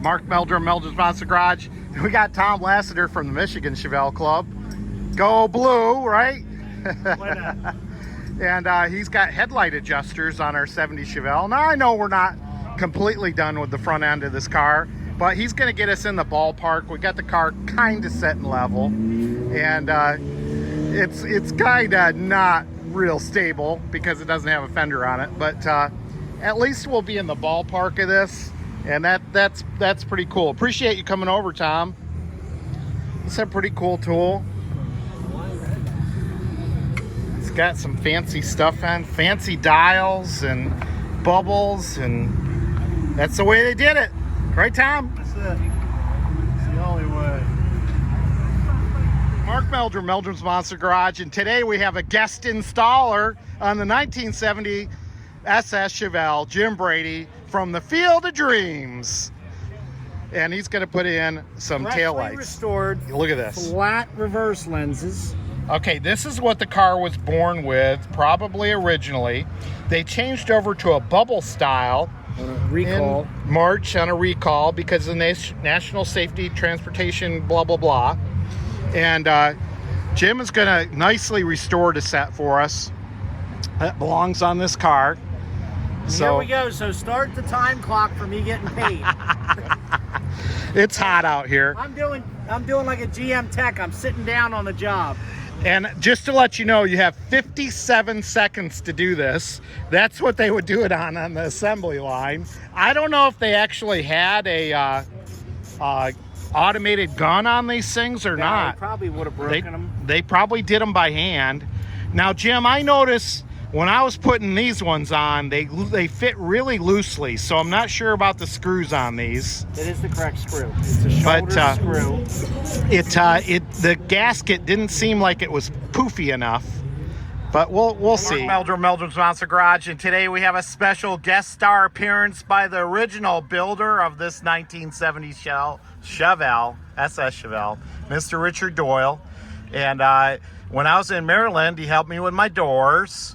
Mark Meldrum, Meldrum's Monster Garage. We got Tom Lasater from the Michigan Chevelle Club. Go blue, right? And he's got headlight adjusters on our 70 Chevelle. Now I know we're not completely done with the front end of this car, but he's going to get us in the ballpark. We got the car kind of set and level, and it's kind of not real stable because it doesn't have a fender on it, but at least we'll be in the ballpark of this, and that's pretty cool. Appreciate you coming over, Tom. It's a pretty cool tool. It's got some fancy stuff on, fancy dials and bubbles, and that's the way they did it, right, Tom? That's it. It's the only way. Mark Meldrum, Meldrum's Monster Garage, and today we have a guest installer on the 1970 SS Chevelle, Jim Brady from the Field of Dreams, and he's going to put in some taillights. Restored. Look at this. Flat reverse lenses. Okay, this is what the car was born with, probably originally. They changed over to a bubble style Recall. in March on a recall because of the National Safety Transportation blah blah blah. And Jim is going to nicely restore the set for us. That belongs on this car. So here we go. So start the time clock for me getting paid. It's hot out here. I'm doing like a GM tech. I'm sitting down on the job. And just to let you know, you have 57 seconds to do this. That's what they would do it on the assembly line. I don't know if they actually had a automated gun on these things or not. They probably would have broken them. They probably did them by hand. Now, Jim, I noticed when I was putting these ones on, they fit really loosely, so I'm not sure about the screws on these. It is the correct screw. It's a shoulder screw. The gasket didn't seem like it was poofy enough, but we'll see. Meldrum's Monster Garage, and today we have a special guest star appearance by the original builder of this 1970 Chevelle, SS Chevelle, Mr. Richard Doyle. And when I was in Maryland, he helped me with my doors.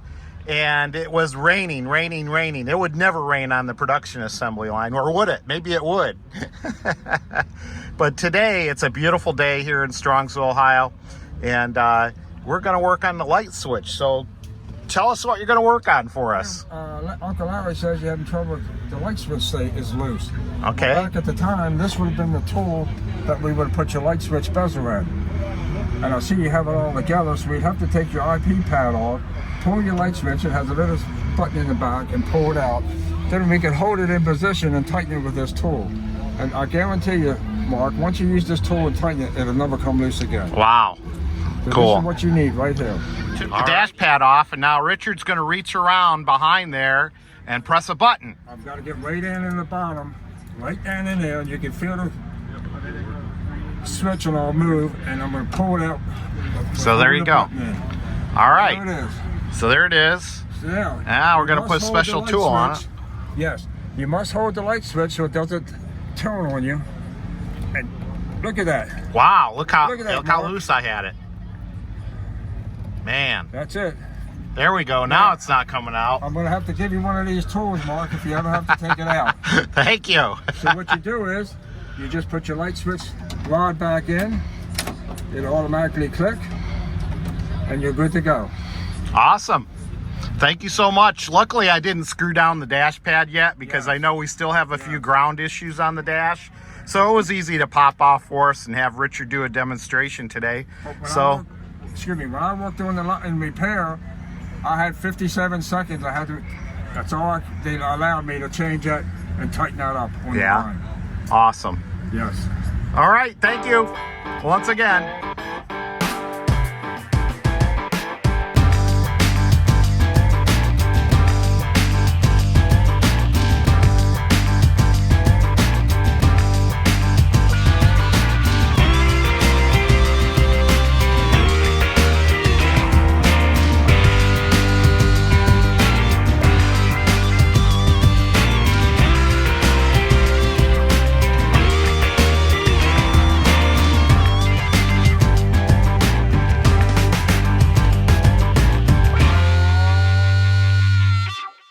And it was raining. It would never rain on the production assembly line, or would it? Maybe it would. But today, it's a beautiful day here in Strongsville, Ohio, and we're going to work on the light switch. So tell us what you're going to work on for us. Uncle Larry says you're having trouble with the light switch is loose. Okay. Back at the time, this would have been the tool that we would have put your light switch bezel in. And I see you have it all together, so we'd have to take your IP pad off, pull your light switch. It has a little button in the back, and pull it out. Then we can hold it in position and tighten it with this tool. And I guarantee you, Mark, once you use this tool and tighten it, it'll never come loose again. Wow. So cool. This is what you need right here. Took the dash pad off, and now Richard's going to reach around behind there and press a button. I've got to get right in the bottom, right down in there, and you can feel the switch and I'll move, and I'm going to pull it out. So there you go. All right. There it is. So there it is. So yeah. Now we're going to put a special tool on it. Yes. You must hold the light switch so it doesn't turn on you. And look at that. Wow. Look how Mark. loose I had it. Man. That's it. There we go. Now it's not coming out. I'm going to have to give you one of these tools, Mark, if you ever have to take it out. Thank you. So what you do is, you just put your light switch rod back in. It'll automatically click, and you're good to go. Awesome. Thank you so much. Luckily, I didn't screw down the dash pad yet because I know we still have a few ground issues on the dash. So it was easy to pop off for us and have Richard do a demonstration today. When I worked on in repair, I had 57 seconds. That's all they allowed me to change that and tighten that up on the line. Awesome. Yes. All right. Thank you once again.